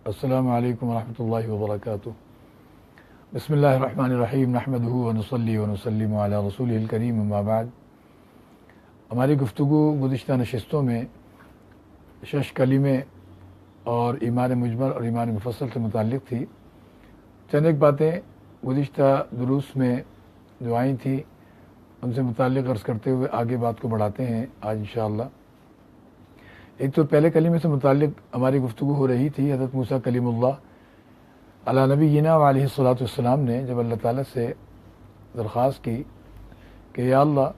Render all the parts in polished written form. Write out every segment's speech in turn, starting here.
السلام علیکم ورحمۃ اللہ وبرکاتہ۔ بسم اللہ الرحمن الرحیم، نحمدہ ونصلی ونسلم علی رسولہ الکریم، اما بعد۔ ہماری گفتگو گزشتہ نشستوں میں شش کلمے اور ایمان مجمل اور ایمان مفصل سے متعلق تھی۔ چند ایک باتیں گزشتہ دروس میں جو آئی تھیں ان سے متعلق عرض کرتے ہوئے آگے بات کو بڑھاتے ہیں آج انشاءاللہ۔ ایک تو پہلے کلمے سے متعلق ہماری گفتگو ہو رہی تھی۔ حضرت موسیٰ کلیم اللہ علی نبینا و علیہ الصلوۃ والسلام نے جب اللہ تعالیٰ سے درخواست کی کہ یا اللہ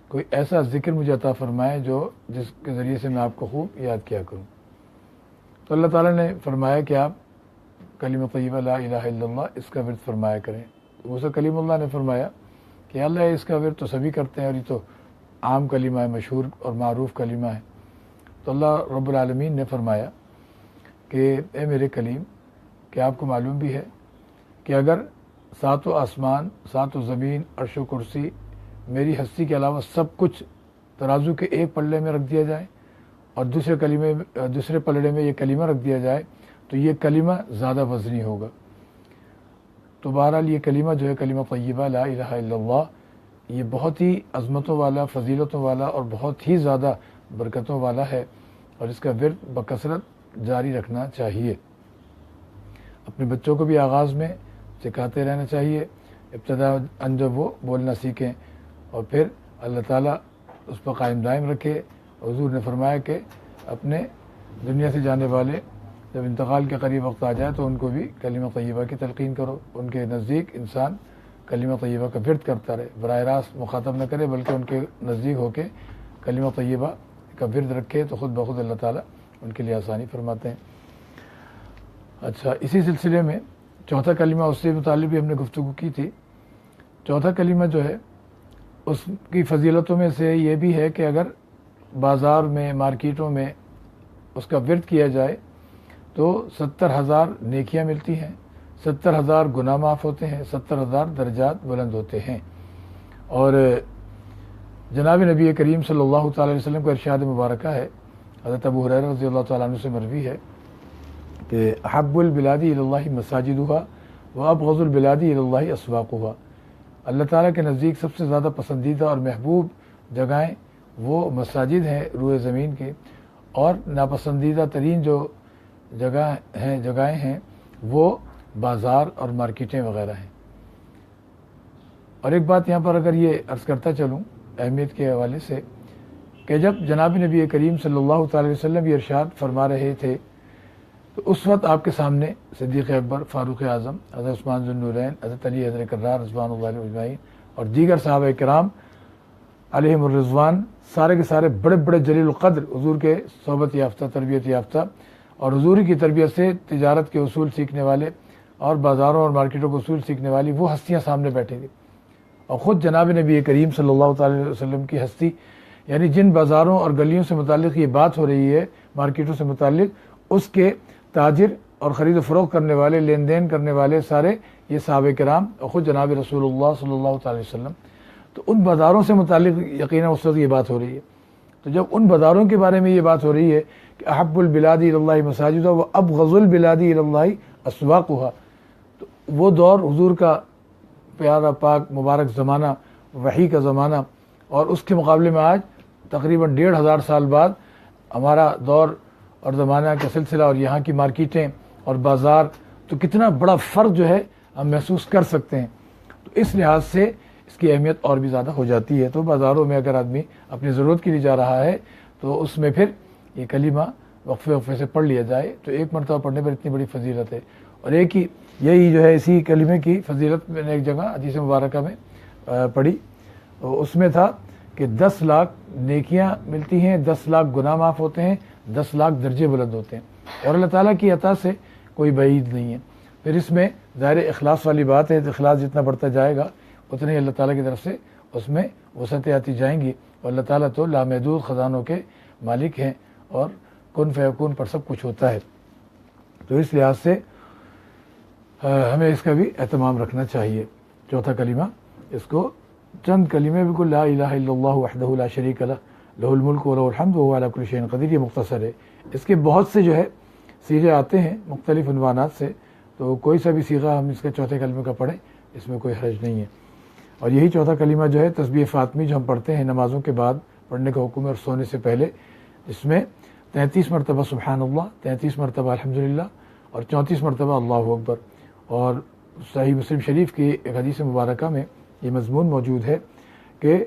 کوئی ایسا ذکر مجھے عطا فرمائے جس کے ذریعے سے میں آپ کو خوب یاد کیا کروں، تو اللہ تعالیٰ نے فرمایا کہ آپ کلمہ طیبہ لا الہ الا اللہ اس کا ورد فرمایا کریں۔ موسیٰ کلیم اللہ نے فرمایا کہ یا اللہ اس کا ورد تو سبھی کرتے ہیں اور یہ تو عام کلمہ ہے، مشہور اور معروف کلمہ ہے۔ تو اللہ رب العالمین نے فرمایا کہ اے میرے کلیم، کہ آپ کو معلوم بھی ہے کہ اگر ساتوں آسمان، ساتوں زمین، عرش و کرسی، میری ہستی کے علاوہ سب کچھ ترازو کے ایک پلڑے میں رکھ دیا جائے اور دوسرے پلڑے میں یہ کلمہ رکھ دیا جائے تو یہ کلمہ زیادہ وزنی ہوگا۔ تو بہرحال یہ کلمہ جو ہے کلمہ طیبہ لا الہ الا اللہ، یہ بہت ہی عظمتوں والا، فضیلتوں والا اور بہت ہی زیادہ برکتوں والا ہے، اور اس کا ورد بکثرت جاری رکھنا چاہیے۔ اپنے بچوں کو بھی آغاز میں سکھاتے رہنا چاہیے، ابتدا جب وہ بولنا سیکھیں، اور پھر اللہ تعالیٰ اس پر قائم دائم رکھے۔ حضور نے فرمایا کہ اپنے دنیا سے جانے والے جب انتقال کے قریب وقت آ جائے تو ان کو بھی کلمہ طیبہ کی تلقین کرو۔ ان کے نزدیک انسان کلمہ طیبہ کا ورد کرتا رہے، براہ راست مخاطب نہ کرے، بلکہ ان کے نزدیک ہو کے کلمہ طیبہ کا ورد رکھے تو خود بخود اللہ تعالیٰ ان کے لیے آسانی فرماتے ہیں۔ اچھا، اسی سلسلے میں چوتھا کلمہ، اس سے متعلق بھی ہم نے گفتگو کی تھی۔ چوتھا کلمہ جو ہے اس کی فضیلتوں میں سے یہ بھی ہے کہ اگر بازار میں، مارکیٹوں میں اس کا ورد کیا جائے تو 70,000 نیکیاں ملتی ہیں، 70,000 گناہ معاف ہوتے ہیں، 70,000 درجات بلند ہوتے ہیں۔ اور جناب نبی کریم صلی اللہ تعالی علیہ وسلم کو ارشاد مبارکہ ہے، حضرت ابو ہریرہ رضی اللہ تعالیٰ عنہ سے مروی ہے کہ احب البلاد الی اللہ مساجدها وابغض البلاد الی اللہ اسواقها۔ اللہ تعالیٰ کے نزدیک سب سے زیادہ پسندیدہ اور محبوب جگہیں وہ مساجد ہیں روئے زمین کے، اور ناپسندیدہ ترین جو جگہیں ہیں وہ بازار اور مارکیٹیں وغیرہ ہیں۔ اور ایک بات یہاں پر اگر یہ عرض کرتا چلوں اہمیت کے حوالے سے، کہ جب جناب نبی کریم صلی اللہ تعالی وسلم یہ ارشاد فرما رہے تھے تو اس وقت آپ کے سامنے صدیق اکبر، فاروق اعظم، حضرت عثمان ذو النورین، حضرت علی حضرت کرار رضوان اللہ علیہ اجمعین اور دیگر صحابہ کرام علیہم الرضوان، سارے کے سارے بڑے بڑے جلیل القدر، حضور کے صحبت یافتہ، تربیت یافتہ اور حضور کی تربیت سے تجارت کے اصول سیکھنے والے اور بازاروں اور مارکیٹوں کے اصول سیکھنے والی وہ ہستیاں سامنے بیٹھیں گی، اور خود جناب نبی کریم صلی اللہ تعالی وسلم کی ہستی، یعنی جن بازاروں اور گلیوں سے متعلق یہ بات ہو رہی ہے، مارکیٹوں سے متعلق، اس کے تاجر اور خرید و فروخت کرنے والے، لین دین کرنے والے سارے یہ صحابہ کرام اور خود جناب رسول اللہ صلی اللہ تعالی وسلم۔ تو ان بازاروں سے متعلق یقیناً اس وقت یہ بات ہو رہی ہے۔ تو جب ان بازاروں کے بارے میں یہ بات ہو رہی ہے کہ احب البلاد الی اللہ مساجدها وابغض البلاد الی اللہ اسواقها، تو وہ دور حضور کا پیارا پاک مبارک زمانہ، وحی کا زمانہ، اور اس کے مقابلے میں آج تقریباً 1,500 سال بعد ہمارا دور اور زمانہ کا سلسلہ اور یہاں کی مارکیٹیں اور بازار، تو کتنا بڑا فرق جو ہے ہم محسوس کر سکتے ہیں۔ تو اس لحاظ سے اس کی اہمیت اور بھی زیادہ ہو جاتی ہے۔ تو بازاروں میں اگر آدمی اپنی ضرورت کے لیے جا رہا ہے تو اس میں پھر یہ کلمہ وقفے سے پڑھ لیا جائے تو ایک مرتبہ پڑھنے پر اتنی بڑی فضیلت ہے۔ اور ایک ہی یہی جو ہے اسی کلمے کی فضیلت میں نے ایک جگہ حدیث مبارکہ میں پڑھی، اس میں تھا کہ 10 لاکھ نیکیاں ملتی ہیں، 10 لاکھ گناہ معاف ہوتے ہیں، 10 لاکھ درجے بلند ہوتے ہیں، اور اللہ تعالیٰ کی عطا سے کوئی بعید نہیں ہے۔ پھر اس میں ظاہر اخلاص والی بات ہے، اخلاص جتنا بڑھتا جائے گا اتنے ہی اللہ تعالیٰ کی طرف سے اس میں وسعتیں آتی جائیں گی، اور اللہ تعالیٰ تو لامحدود خزانوں کے مالک ہیں اور کن فیکون پر سب کچھ ہوتا ہے۔ تو اس لحاظ سے ہمیں اس کا بھی اہتمام رکھنا چاہیے۔ چوتھا کلمہ، اس کو چند کلمے بالکل لا الہ الا اللہ وحدہ لا شریک لہ لہ الملک و لہ الحمد وہو علی کل شیء قدیر، یہ مختصر ہے۔ اس کے بہت سے جو ہے سیغے آتے ہیں مختلف عنوانات سے، تو کوئی سا بھی سیغہ ہم اس کے چوتھے کلمے کا پڑھیں، اس میں کوئی حرج نہیں ہے۔ اور یہی چوتھا کلمہ جو ہے تسبیح فاطمی جو ہم پڑھتے ہیں نمازوں کے بعد پڑھنے کا حکم ہے اور سونے سے پہلے، جس میں 33 مرتبہ سبحان اللہ، 33 مرتبہ الحمدللہ اور 34 مرتبہ اللہ اکبر۔ اور صحیح مسلم شریف کی ایک حدیث مبارکہ میں یہ مضمون موجود ہے کہ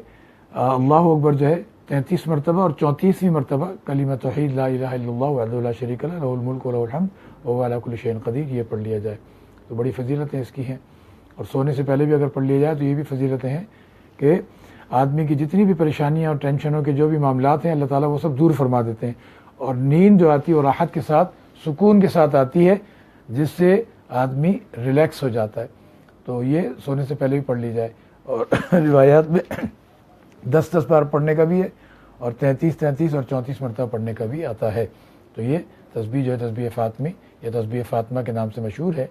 اللہ اکبر جو ہے 33 مرتبہ اور 34ویں مرتبہ کلمہ توحید لا الہ الا اللہ وحدہ لا شریک لہ لہ الملک ولہ الحمد وہو علی کل شیء قدیر، یہ پڑھ لیا جائے تو بڑی فضیلتیں اس کی ہیں۔ اور سونے سے پہلے بھی اگر پڑھ لیا جائے تو یہ بھی فضیلتیں ہیں کہ آدمی کی جتنی بھی پریشانیاں اور ٹینشنوں کے جو بھی معاملات ہیں اللہ تعالیٰ وہ سب دور فرما دیتے ہیں، اور نیند جو آتی ہے وہ راحت کے ساتھ سکون کے ساتھ آتی ہے، جس سے آدمی ریلیکس ہو جاتا ہے۔ تو یہ سونے سے پہلے بھی پڑھ لی جائے، اور روایات میں 10 بار پڑھنے کا بھی ہے اور 33 اور 34 مرتبہ پڑھنے کا بھی آتا ہے۔ تو یہ تسبیح جو ہے تسبیح فاطمی یا تسبیح فاطمہ کے نام سے مشہور ہے،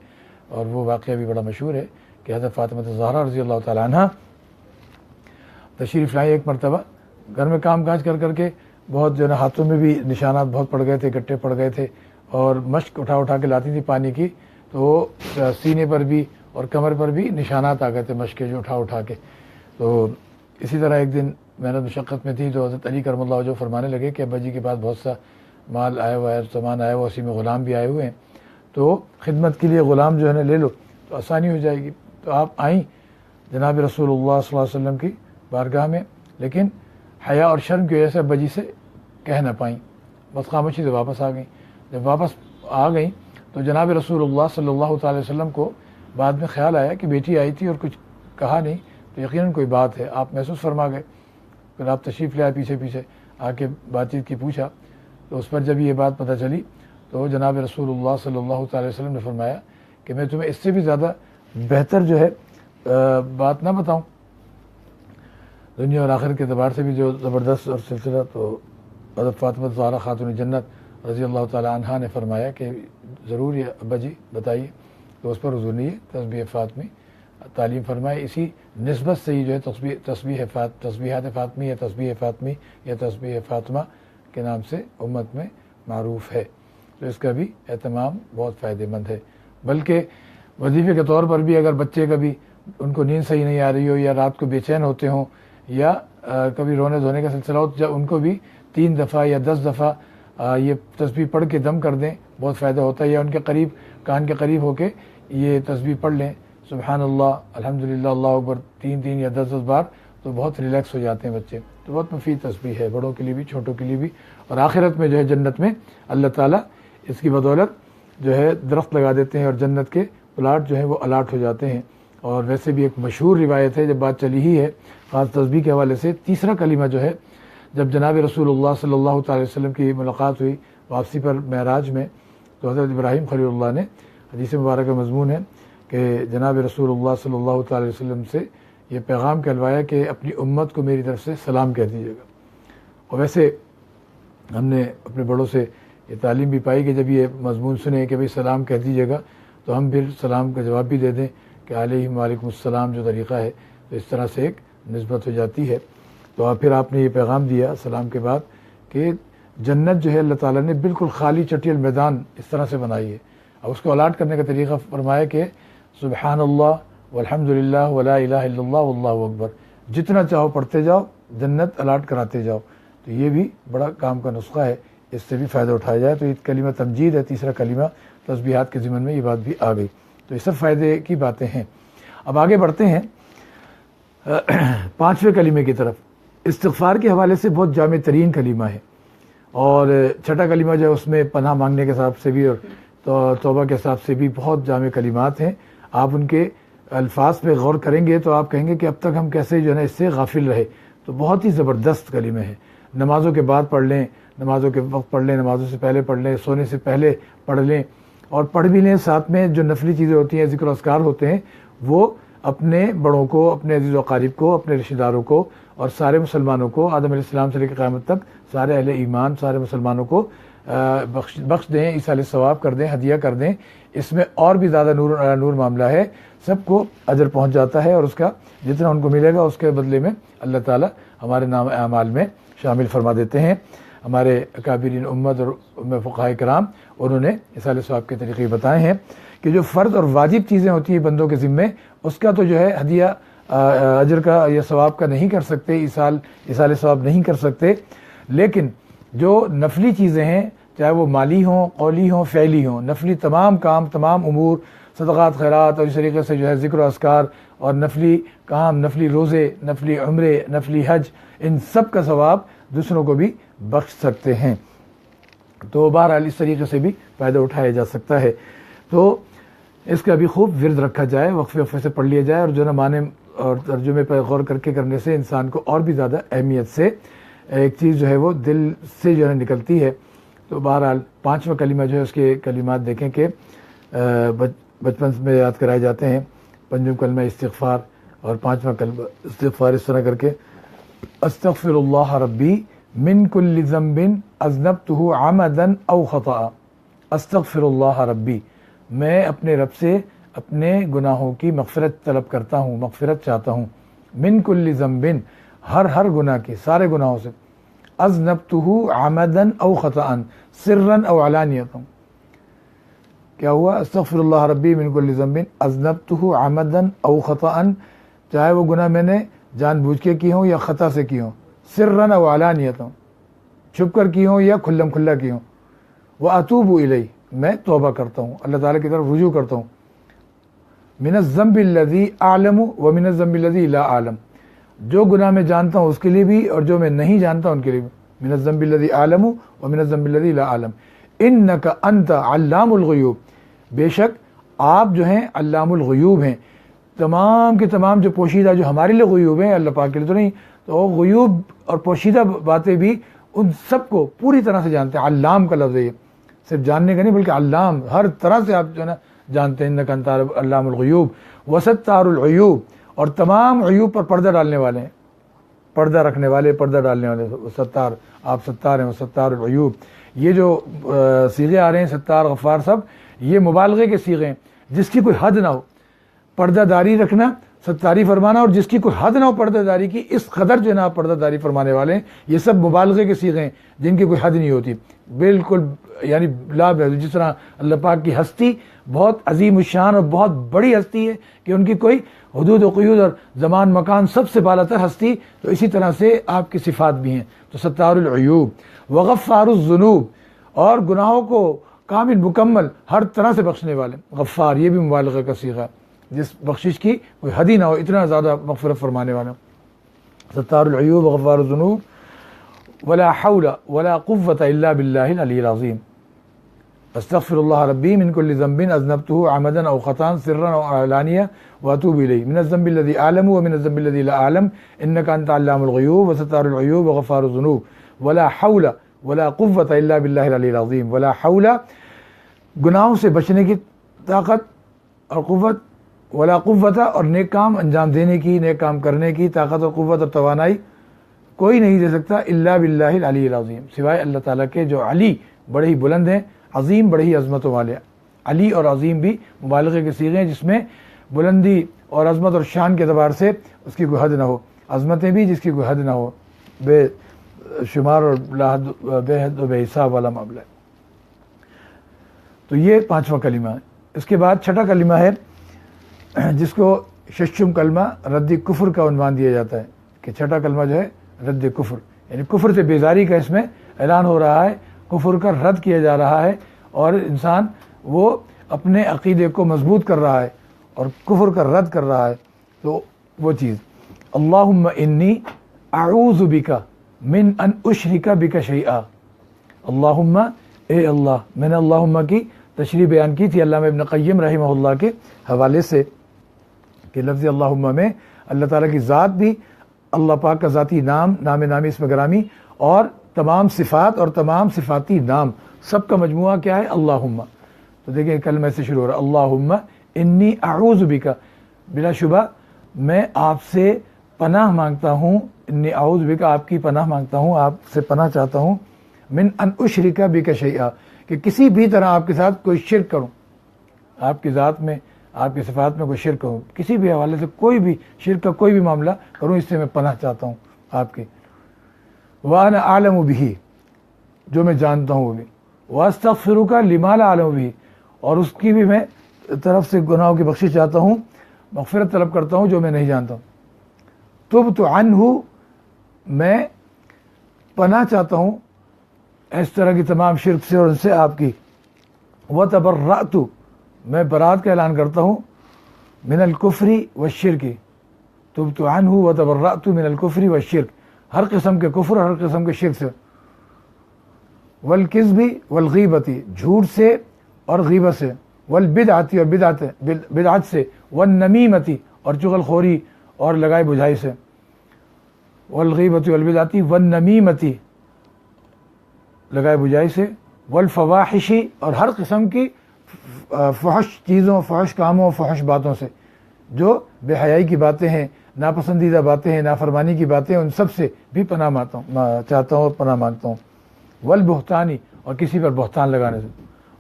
اور وہ واقعہ بھی بڑا مشہور ہے کہ حضرت فاطمہ الزہرا رضی اللہ تعالیٰ عنہ تشریف لائیں ایک مرتبہ، گھر میں کام کاج کر کے بہت جو ہے نا ہاتھوں میں بھی نشانات بہت پڑ گئے تھے، گٹے پڑ گئے تھے، اور مشق اٹھا کے لاتی تھی پانی کی، تو سینے پر بھی اور کمر پر بھی نشانات آ گئے تھے مشق کے جو اٹھا کے۔ تو اسی طرح ایک دن محنت مشقت میں تھی تو حضرت علی کرم اللہ وجہہ فرمانے لگے کہ ابا جی کے پاس بہت سا مال آیا ہوا ہے، سامان آیا ہوا، اسی میں غلام بھی آئے ہوئے ہیں، تو خدمت کے لیے غلام جو ہے نا لے لو تو آسانی ہو جائے گی۔ تو آپ آئیں جناب رسول اللہ صلی اللہ علیہ وسلم کی بارگاہ میں، لیکن حیا اور شرم کی وجہ سے ابا جی سے کہہ نہ پائیں، بس خاموشی سے واپس آ گئیں۔ جب واپس آ گئیں تو جناب رسول اللہ صلی اللہ تعالی وسلم کو بعد میں خیال آیا کہ بیٹی آئی تھی اور کچھ کہا نہیں، تو یقیناً کوئی بات ہے، آپ محسوس فرما گئے۔ پھر آپ تشریف لے آئے، پیچھے آ کے بات چیت کی پوچھا، تو اس پر جب یہ بات پتہ چلی تو جناب رسول اللہ صلی اللہ تعالی وسلم نے فرمایا کہ میں تمہیں اس سے بھی زیادہ بہتر جو ہے بات نہ بتاؤں، دنیا اور آخرت کے اعتبار سے بھی جو زبردست اور سلسلہ۔ تو حضرت فاطمہ الزہرا خاتون جنت رضی اللہ تعالی عنہا نے فرمایا کہ ضرور یہ ابا جی بتائیے، تو اس پر حضور نے یہ تسبیح فاطمی تعلیم فرمائے۔ اسی نسبت سے ہی جو ہے تسبیحات فاطمی یا تسبیح فاطمی یا تسبیح فاطمہ کے نام سے امت میں معروف ہے، تو اس کا بھی اہتمام بہت فائدہ مند ہے۔ بلکہ وظیفے کے طور پر بھی اگر بچے کبھی ان کو نیند صحیح نہیں آ رہی ہو یا رات کو بے چین ہوتے ہوں یا کبھی رونے دھونے کا سلسلہ ہو، تو جب ان کو بھی 3 دفعہ یا 10 دفعہ یہ تسبیح پڑھ کے دم کر دیں، بہت فائدہ ہوتا ہے۔ یا ان کے قریب کان کے قریب ہو کے یہ تسبیح پڑھ لیں، سبحان اللہ الحمدللہ اللہ اکبر 3 یا 10 بار، تو بہت ریلیکس ہو جاتے ہیں بچے۔ تو بہت مفید تسبیح ہے، بڑوں کے لیے بھی چھوٹوں کے لیے بھی، اور آخرت میں جو ہے جنت میں اللہ تعالیٰ اس کی بدولت جو ہے درخت لگا دیتے ہیں اور جنت کے پلاٹ جو ہیں وہ الاٹ ہو جاتے ہیں۔ اور ویسے بھی ایک مشہور روایت ہے، جب بات چلی ہی ہے خاص تسبیح کے حوالے سے، تیسرا کلمہ جو ہے جب جناب رسول اللہ صلی اللہ تعالی وسلم کی ملاقات ہوئی واپسی پر معراج میں، تو حضرت ابراہیم خلیل اللہ نے، حدیث مبارکہ مضمون ہے کہ جناب رسول اللہ صلی اللہ تعالی وسلم سے یہ پیغام کہلوایا کہ اپنی امت کو میری طرف سے سلام کہہ دیجیے گا۔ اور ویسے ہم نے اپنے بڑوں سے یہ تعلیم بھی پائی کہ جب یہ مضمون سنے کہ بھئی سلام کہہ دیجیے گا تو ہم پھر سلام کا جواب بھی دے دیں کہ علیہم وعلیکم السلام جو طریقہ ہے، تو اس طرح سے ایک نسبت ہو جاتی ہے۔ تو پھر آپ نے یہ پیغام دیا سلام کے بعد کہ جنت جو ہے اللہ تعالیٰ نے بالکل خالی چٹیل میدان اس طرح سے بنائی ہے، اور اس کو الاٹ کرنے کا طریقہ فرمایا کہ سبحان اللہ والحمدللہ ولا الہ الا اللہ واللہ اکبر، جتنا چاہو پڑھتے جاؤ، جنت الاٹ کراتے جاؤ۔ تو یہ بھی بڑا کام کا نسخہ ہے، اس سے بھی فائدہ اٹھایا جائے۔ تو یہ کلمہ تمجید ہے، تیسرا کلمہ تسبیحات کے ضمن میں یہ بات بھی آ گئی۔ تو یہ سب فائدے کی باتیں ہیں۔ اب آگے بڑھتے ہیں 5ویں کلمے کی طرف۔ استغفار کے حوالے سے بہت جامع ترین کلمہ ہے، اور چھٹا کلمہ جو ہے اس میں پناہ مانگنے کے حساب سے بھی اور توبہ کے حساب سے بھی بہت جامع کلمات ہیں۔ آپ ان کے الفاظ پہ غور کریں گے تو آپ کہیں گے کہ اب تک ہم کیسے جو ہے نا اس سے غافل رہے۔ تو بہت ہی زبردست کلمے ہیں، نمازوں کے بعد پڑھ لیں، نمازوں کے وقت پڑھ لیں، نمازوں سے پہلے پڑھ لیں، سونے سے پہلے پڑھ لیں، اور پڑھ بھی لیں ساتھ میں جو نفلی چیزیں ہوتی ہیں، ذکر و اذکار ہوتے ہیں، وہ اپنے بڑوں کو، اپنے عزیز و اقارب کو، اپنے رشتہ داروں کو اور سارے مسلمانوں کو، آدم علیہ السلام سے لے کے قیامت تک سارے اہل ایمان، سارے مسلمانوں کو بخش دیں، ایصال ثواب کر دیں، ہدیہ کر دیں۔ اس میں اور بھی زیادہ نور معاملہ ہے، سب کو اجر پہنچ جاتا ہے، اور اس کا جتنا ان کو ملے گا اس کے بدلے میں اللہ تعالیٰ ہمارے نام اعمال میں شامل فرما دیتے ہیں۔ ہمارے اکابرین امت اور فقہاء کرام انہوں نے ایصال ثواب کے طریقے بتائے ہیں کہ جو فرض اور واجب چیزیں ہوتی ہیں بندوں کے ذمے، اس کا تو جو ہے ہدیہ اجر کا یا ثواب کا نہیں کر سکتے، ایصال ثواب نہیں کر سکتے، لیکن جو نفلی چیزیں ہیں چاہے وہ مالی ہوں، قولی ہوں، فعلی ہوں، نفلی تمام کام، تمام امور، صدقات، خیرات، اور اس طریقے سے جو ہے ذکر و اذکار اور نفلی کام، نفلی روزے، نفلی عمرے، نفلی حج، ان سب کا ثواب دوسروں کو بھی بخش سکتے ہیں۔ تو بہرحال اس طریقے سے بھی فائدہ اٹھایا جا سکتا ہے۔ تو اس کا بھی خوب ورد رکھا جائے، وقفے وقفے سے پڑھ لیا جائے، اور جو نہ معنی اور ترجمے پر غور کر کے کرنے سے انسان کو اور بھی زیادہ اہمیت سے ایک چیز جو ہے وہ دل سے جو ہے نکلتی ہے۔ تو بہرحال 5واں کلمہ جو ہے اس کے کلمات دیکھیں کہ بچپن میں یاد کرائے جاتے ہیں۔ 5واں کلمہ استغفار، اور 5واں کلمہ استغفار اس طرح کر کے استغفر اللہ ربی من کل ذنب اذنبتہ عمدا او خطأ۔ استغفر اللہ ربی، میں اپنے رب سے اپنے گناہوں کی مغفرت طلب کرتا ہوں، مغفرت چاہتا ہوں، من کل ذنب، ہر گناہ کی، سارے گناہوں سے، اذنبتہ عمدا او خطأ، سرا او علانیۃ۔ کیا ہوا؟ استغفر اللہ ربی من کل ذنب اذنبتہ عمدا او خطأ، چاہے وہ گناہ میں نے جان بوجھ کے کی ہوں یا خطا سے کی ہوں، سرا او علانیۃ، چھپ کر کی ہوں یا کھلم کھلا کی ہوں، واتوب الیہ، میں توبہ کرتا ہوں، اللہ تعالیٰ کی طرف رجوع کرتا ہوں، من الذنب الذی اعلم ومن الذنب الذی لا اعلم، جو گناہ میں جانتا ہوں اس کے لیے بھی اور جو میں نہیں جانتا ان کے لیے بھی، من الذنب الذی اعلم ومن الذنب الذی لا اعلم، انک انت علام الغیوب، بے شک آپ جو ہیں علام الغیوب ہیں، تمام کے تمام جو پوشیدہ، جو ہمارے لیے غیوب ہیں، اللہ پاک کے لیے تو نہیں، تو غیوب اور پوشیدہ باتیں بھی ان سب کو پوری طرح سے جانتے ہیں۔ علام کا لفظ ہے، یہ صرف جاننے کا نہیں بلکہ علام، ہر طرح سے آپ جو ہے نا جانتے ہیں، انک انت علام الغیوب وستار العیوب، اور تمام عیوب پر پردہ ڈالنے والے ہیں، پردہ رکھنے والے، پردہ ڈالنے والے، ستار، آپ ستار ہیں، ستار العیوب۔ یہ جو صیغے آ رہے ہیں ستار، غفار، سب یہ مبالغے کے صیغے ہیں، جس کی کوئی حد نہ ہو، پردہ داری رکھنا، ستاری فرمانا، اور جس کی کوئی حد نہ ہو پردہ داری کی، اس قدر جو ہے نا آپ پردہ داری فرمانے والے ہیں، یہ سب مبالغے کے صیغے ہیں جن کی کوئی حد نہیں ہوتی، بالکل یعنی لا بحد۔ جس طرح اللہ پاک کی ہستی بہت عظیم الشان اور بہت بڑی ہستی ہے کہ ان کی کوئی حدود و قیود اور زمان مکان سب سے بالا تر ہستی، تو اسی طرح سے آپ کی صفات بھی ہیں۔ تو ستار العیوب وغفار الذنوب، اور گناہوں کو کامل مکمل ہر طرح سے بخشنے والے، غفار یہ بھی مبالغہ کا صیغہ ہے، جس بخشش کی کوئی حد ہی نہ ہو، اتنا زیادہ مغفرت فرمانے والا۔ ستار العیوب وغفار الذنوب ولا حول ولا قوة الا بالله العلی العظیم۔ استغفر اللہ ربی من کل ذنب اذنبته عمدا او خطا سرا او علانیہ واتوب الیہ، من الذنب الذی اعلم ومن الذنب الذی لا اعلم انک انت علام الغیوب وستار العیوب وغفار الذنوب ولا حول ولا قوة الا بالله العلی العظیم۔ ولا حول، گناہوں سے بچنے کی طاقت اور قوت، ولا قوت، اور نیک کام انجام دینے کی، نیک کام کرنے کی طاقت اور قوت اور توانائی کوئی نہیں دے سکتا الا باللہ العلی العظیم، سوائے اللہ تعالیٰ کے جو علی بڑے ہی بلند ہیں، عظیم بڑے ہی عظمتوں والے۔ علی اور عظیم بھی مبالغے کے صیغے ہیں، جس میں بلندی اور عظمت اور شان کے اعتبار سے اس کی کوئی حد نہ ہو، عظمتیں بھی جس کی کوئی حد نہ ہو، بے شمار اور بے حد و بے حساب والا معاملہ ہے۔ تو یہ 5واں کلمہ ہے۔ اس کے بعد 6واں کلمہ ہے جس کو ششم کلمہ رد کفر کا عنوان دیا جاتا ہے، کہ 6واں کلمہ جو ہے رد کفر، یعنی کفر سے بیزاری کا اس میں اعلان ہو رہا ہے، کفر کا رد کیا جا رہا ہے، اور انسان وہ اپنے عقیدے کو مضبوط کر رہا ہے اور کفر کا رد کر رہا ہے۔ تو وہ چیز، اللہم انی اعوذ بک من ان اشرک بک شیئا، اللہم، اے اللہ، میں نے اللہم کی تشریح بیان کی تھی علامہ ابن قیم رحمہ اللہ کے حوالے سے، کہ لفظ اللہم میں اللہ تعالیٰ کی ذات بھی، اللہ پاک کا ذاتی نام، نام نامی اسم گرامی، اور تمام صفات اور تمام صفاتی نام، سب کا مجموعہ کیا ہے؟ اللہم۔ تو دیکھیں کلمہ سے شروع ہو رہا ہے، اللہم انی اعوذ بک، بلا شبہ میں آپ سے پناہ مانگتا ہوں، انی اعوذ بک، آپ کی پناہ مانگتا ہوں، آپ سے پناہ چاہتا ہوں، من ان اشرک بک شیئا، کہ کسی بھی طرح آپ کے ساتھ کوئی شرک کروں، آپ کی ذات میں، آپ کی صفات میں کوئی شرک کروں، کسی بھی حوالے سے کوئی بھی شرک کا کوئی بھی معاملہ کروں، اس سے میں پناہ چاہتا ہوں آپ کی۔ وَأَنَا أَعْلَمُ بِهِ، جو میں جانتا ہوں وہ بھی، واستغفرک لما لا اعلم بھی، اور اس کی بھی میں طرف سے گناہوں کی بخشش چاہتا ہوں، مغفرت طلب کرتا ہوں جو میں نہیں جانتا ہوں۔ تبت عنہ، میں پناہ چاہتا ہوں اس طرح کی تمام شرک سے اور ان سے آپ کی، وتبرأت، میں برات کا اعلان کرتا ہوں، من الکفر والشرک، تبت عنہ وتبرأت من الکفر والشرک، ہر قسم کے کفر اور ہر قسم کے شرک سے، والکذب والغیبت، جھوٹ سے اور غیبت سے، والبدعت اور بدعت سے، والنمیمت اور چغل خوری اور لگائی بجھائی سے، والغیبت والبدعت والنمیمت لگائے بجائی سے، والفواحش اور ہر قسم کی فحش چیزوں، فحش کاموں، فحش باتوں سے، جو بے حیائی کی باتیں ہیں، ناپسندیدہ باتیں ہیں، نافرمانی کی باتیں ہیں، ان سب سے بھی پناہ چاہتا ہوں اور پناہ مانگتا ہوں، والبہتانی اور کسی پر بہتان لگانے سے،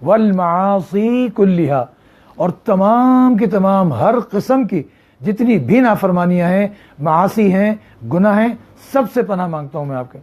والمعاصی کلھا اور تمام کی تمام ہر قسم کی جتنی بھی نافرمانیاں ہیں، معاصی ہیں، گناہ ہیں، سب سے پناہ مانگتا ہوں میں آپ کے،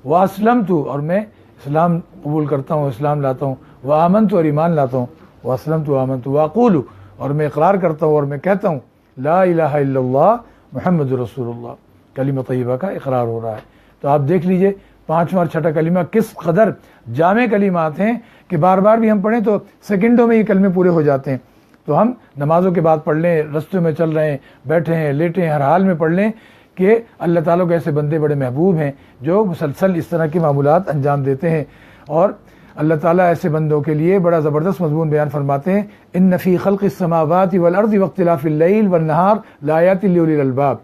واسلمت اور میں اسلام قبول کرتا ہوں، اسلام لاتا ہوں، وآمنت اور ایمان لاتا ہوں، واسلمت وآمنت، واقول اور میں اقرار کرتا ہوں اور میں کہتا ہوں، لا الہ الا اللہ محمد رسول اللہ، کلمہ طیبہ کا اقرار ہو رہا ہے۔ تو آپ دیکھ لیجئے پانچواں اور چھٹا کلمہ کس قدر جامع کلمات ہیں کہ بار بار بھی ہم پڑھیں تو سیکنڈوں میں یہ کلمے پورے ہو جاتے ہیں۔ تو ہم نمازوں کے بعد پڑھ لیں، رستوں میں چل رہے ہیں، بیٹھے ہیں، لیٹے ہیں، ہر حال میں پڑھ لیں کہ اللہ تعالیٰ کے ایسے بندے بڑے محبوب ہیں جو مسلسل اس طرح کی معمولات انجام دیتے ہیں، اور اللہ تعالیٰ ایسے بندوں کے لیے بڑا زبردست مضمون بیان فرماتے ہیں، ان فی خلق السماوات والارض واختلاف اللیل والنہار لآیات لأولی الالباب،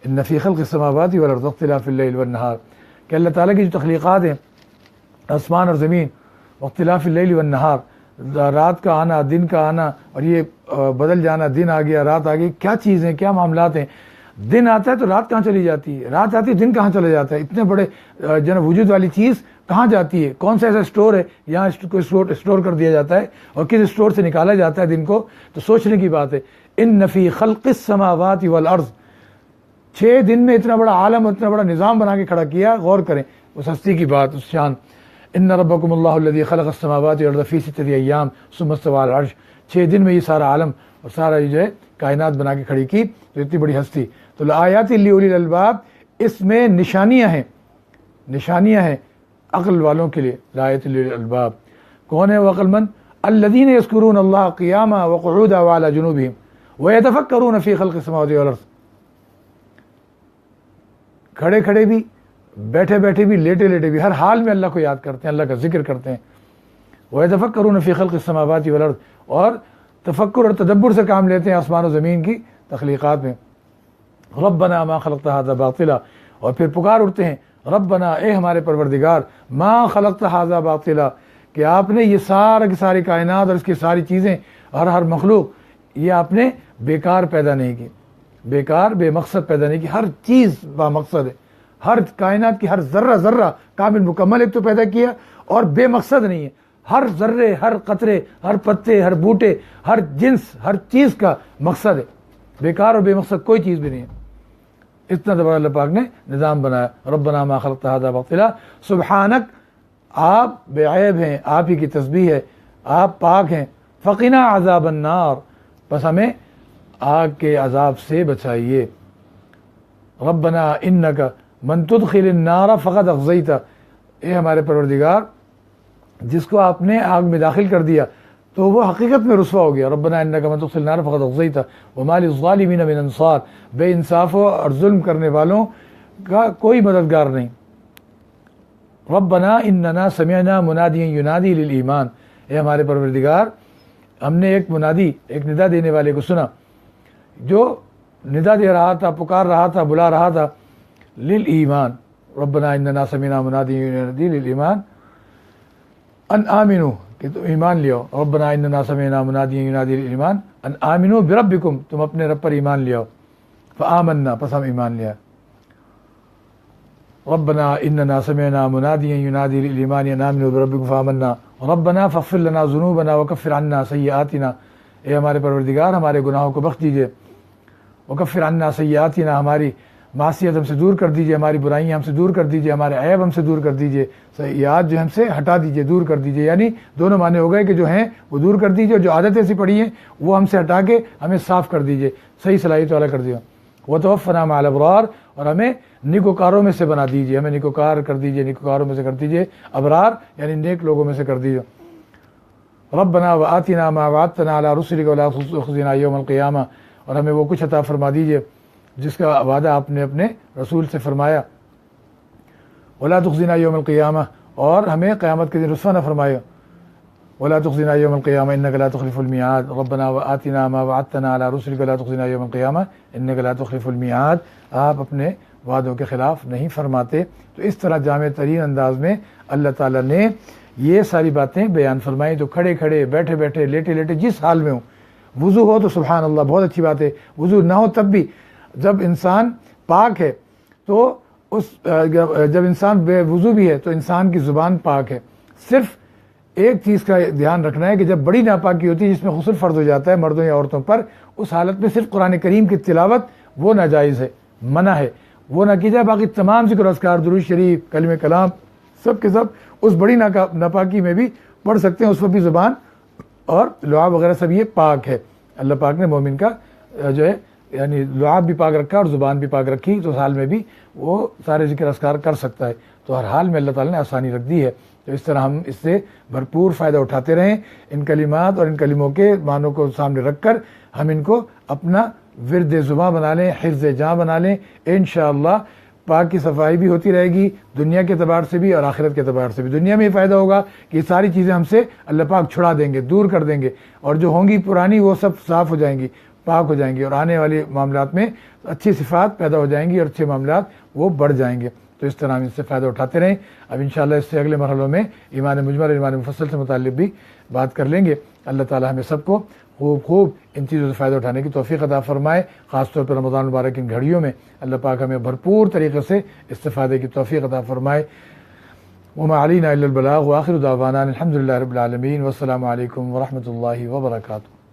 ان فی خلق السماوات والارض واختلاف اللیل والنہار، کہ اللہ تعالیٰ کی جو تخلیقات ہیں آسمان اور زمین، واختلاف اللیل والنہار، رات کا آنا، دن کا آنا، اور یہ بدل جانا، دن آ گیا، رات آ گئی، کیا چیزیں، کیا معاملات ہیں، دن آتا ہے تو رات کہاں چلی جاتی ہے، رات آتی ہے دن کہاں چلا جاتا ہے، اتنے بڑے وجود والی چیز کہاں جاتی ہے، کون سا ایسا اسٹور ہے یہاں اسٹور کر دیا جاتا ہے اور کس اسٹور سے نکالا جاتا ہے دن کو، تو سوچنے کی بات ہے۔ ان فی خلق السماوات والارض، 6 دن میں اتنا بڑا عالم، اتنا بڑا نظام بنا کے کھڑا کیا، غور کریں اس ہستی کی بات، اس شان۔ ان ربکم اللہ الذی خلق السماوات والارض فی 6 ایام ثم استوى علی العرش، 6 دن میں یہ سارا عالم اور سارا یہ جو ہے کائنات بنا کے کھڑی کی، تو اتنی بڑی ہستی۔ تو لآیات لأولی الالباب، اس میں نشانیاں ہیں عقل والوں کے لیے، لآیات لأولی الالباب۔ کون ہے وہ عقل مند؟ الذین یذکرون اللہ قیاما وقعودا وعلی جنوبہم ویتفکرون فی خلق السماوات والارض، کھڑے کھڑے بھی، بیٹھے بیٹھے بھی، لیٹے لیٹے بھی، ہر حال میں اللہ کو یاد کرتے ہیں، اللہ کا ذکر کرتے ہیں۔ وَيَتَفَكَّرُونَ فِي خَلْقِ السَّمَاوَاتِ وَالْأَرْضِ، اور تفکر اور تدبر سے کام لیتے ہیں آسمان و زمین کی تخلیقات میں۔ ربنا ما خلقت هذا باطلا، اور پھر پکار اٹھتے ہیں، ربنا، اے ہمارے پروردگار، ما خلقت هذا باطلا، کہ آپ نے یہ ساری کائنات اور اس کی ساری چیزیں، ہر مخلوق، یہ آپ نے بیکار پیدا نہیں کی، بیکار بے مقصد پیدا نہیں کی، ہر چیز با مقصد ہے، ہر کائنات کی ہر ذرہ کامل مکمل ایک تو پیدا کیا، اور بے مقصد نہیں ہے، ہر ذرے، ہر قطرے، ہر پتے، ہر بوٹے، ہر جنس، ہر چیز کا مقصد ہے، بیکار اور بے مقصد کوئی چیز بھی نہیں ہے۔ اتنا بڑا اللہ پاک نے نظام بنایا۔ ربنا ما خلقت هذا باطلا سبحانک، آپ بے عیب ہیں، آپ ہی کی تسبیح ہے، آپ پاک ہیں، فقنا عذاب النار، بس ہمیں آگ کے عذاب سے بچائیے۔ ربنا انک من تدخل النار فقد اخزیتہ، اے ہمارے پروردگار، جس کو آپ نے آگ میں داخل کر دیا تو وہ حقیقت میں رسوا ہو گیا۔ ربنا انک من تدخل النار فقد اخزیتہ وما للظالمین من انصار، بے انصافوں اور ظلم کرنے والوں کا کوئی مددگار نہیں۔ ربنا اننا سمعنا منادیا ینادی للایمان، اے ہمارے پروردگار، ہم نے ایک منادی، ایک ندا دینے والے کو سنا جو ندا دے رہا تھا، پکار رہا تھا، بلا رہا تھا، للایمان۔ ربنا اننا سمعنا منادیا ینادی للایمان ان آمنو، کہ تم ایمان لیاؤ۔ ربنا اننا سمعنا منادیا ینادی للایمان ان آمنو بربکم، تم اپنے رب پر ایمان لیاؤ۔ فآمنا، پس ہم ایمان لیا۔ ربنا اننا سمعنا منادیا ینادی للایمان ان آمنو بربکم فآمنا ربنا فاغفر لنا ذنوبنا وکفر عنا سیئاتنا، اے ہمارے پروردگار، ہمارے گناہوں کو بخش دیجئے۔ وکفر عنا سیئاتنا، ہماری معصیت ہم سے دور کر دیجیے، ہماری برائیاں ہم سے دور کر دیجیے، ہمارے عیب ہم سے دور کر دیجیے، سیئات جو ہم سے ہٹا دیجیے، دور کر دیجیے. یعنی دونوں معنی ہو گئے کہ جو ہیں وہ دور کر دیجیے، اور جو عادتیں ایسی پڑی ہیں وہ ہم سے ہٹا کے ہمیں صاف کر دیجیے، صحیح صلاحیت والا کر دیجیے. وتوفنا مع الابرار، اور ہمیں نیکوکاروں میں سے بنا دیجیے، ہمیں نیکوکار کر دیجیے، نیکوکاروں میں سے کر دیجیے. ابرار یعنی نیک لوگوں میں سے کر دیجیے. ربنا وآتنا ما وعدتنا على رسلك ولا تخزنا يوم القیامہ، اور ہمیں وہ کچھ عطا فرما دیجیے جس کا وعدہ آپ نے اپنے رسول سے فرمایا. ولا تخزنا یوم القیامہ، اور ہمیں قیامت کے دن رسوا نہ فرمائے. ولا تخزنا یوم القیامہ انک لا تخلف المیعاد. ربنا وآتنا ما وعدتنا على رسلك ولا تخزنا یوم القیامہ انک لا تخلف المیعاد. آپ اپنے وعدوں کے خلاف نہیں فرماتے. تو اس طرح جامع ترین انداز میں اللہ تعالیٰ نے یہ ساری باتیں بیان فرمائی. تو کھڑے کھڑے، بیٹھے بیٹھے، لیٹے لیٹے، جس حال میں ہوں. وضو ہو تو سبحان اللہ بہت اچھی بات ہے، وضو نہ ہو تب بھی جب انسان پاک ہے تو جب انسان بے وضو بھی ہے تو انسان کی زبان پاک ہے. صرف ایک چیز کا دھیان رکھنا ہے کہ جب بڑی ناپاکی ہوتی ہے جس میں غسل فرض ہو جاتا ہے مردوں یا عورتوں پر، اس حالت میں صرف قرآن کریم کی تلاوت وہ ناجائز ہے، منع ہے، وہ نہ کی جائے. باقی تمام ذکر اذکار، درود شریف، کلمہ کلام، سب کے سب اس بڑی ناپاکی میں بھی پڑھ سکتے ہیں. اس وقت بھی زبان اور لعاب وغیرہ سب یہ پاک ہے. اللہ پاک نے مومن کا جو ہے یعنی لعاب بھی پاک رکھا اور زبان بھی پاک رکھی، تو اس حال میں بھی وہ سارے ذکر اذکار کر سکتا ہے. تو ہر حال میں اللہ تعالیٰ نے آسانی رکھ دی ہے. تو اس طرح ہم اس سے بھرپور فائدہ اٹھاتے رہیں. ان کلمات اور ان کلموں کے معنوں کو سامنے رکھ کر ہم ان کو اپنا ورد زباں بنا لیں، حفظ جاں بنا لیں. انشاءاللہ پاک کی صفائی بھی ہوتی رہے گی، دنیا کے اعتبار سے بھی اور آخرت کے اعتبار سے بھی. دنیا میں یہ فائدہ ہوگا کہ یہ ساری چیزیں ہم سے اللہ پاک چھڑا دیں گے، دور کر دیں گے، اور جو ہوں گی پرانی وہ سب صاف ہو جائیں گی، پاک ہو جائیں گی، اور آنے والے معاملات میں اچھی صفات پیدا ہو جائیں گی اور اچھے معاملات وہ بڑھ جائیں گے. تو اس طرح ہم اس سے فائدہ اٹھاتے رہیں. اب انشاءاللہ اس سے اگلے مرحلوں میں ایمان مجمل اور ایمان مفصل سے متعلق بھی بات کر لیں گے. اللہ تعالیٰ ہمیں سب کو خوب ان چیزوں سے فائدہ اٹھانے کی توفیق عطا فرمائے. خاص طور پر رمضان مبارک ان گھڑیوں میں اللہ پاک ہمیں بھرپور طریقے سے استفادے کی توفیق عطا فرمائے. وما علینا الا البلاغ، وآخر دعوانا الحمد للہ رب العالمین، والسلام علیکم ورحمۃ اللہ وبرکاتہ.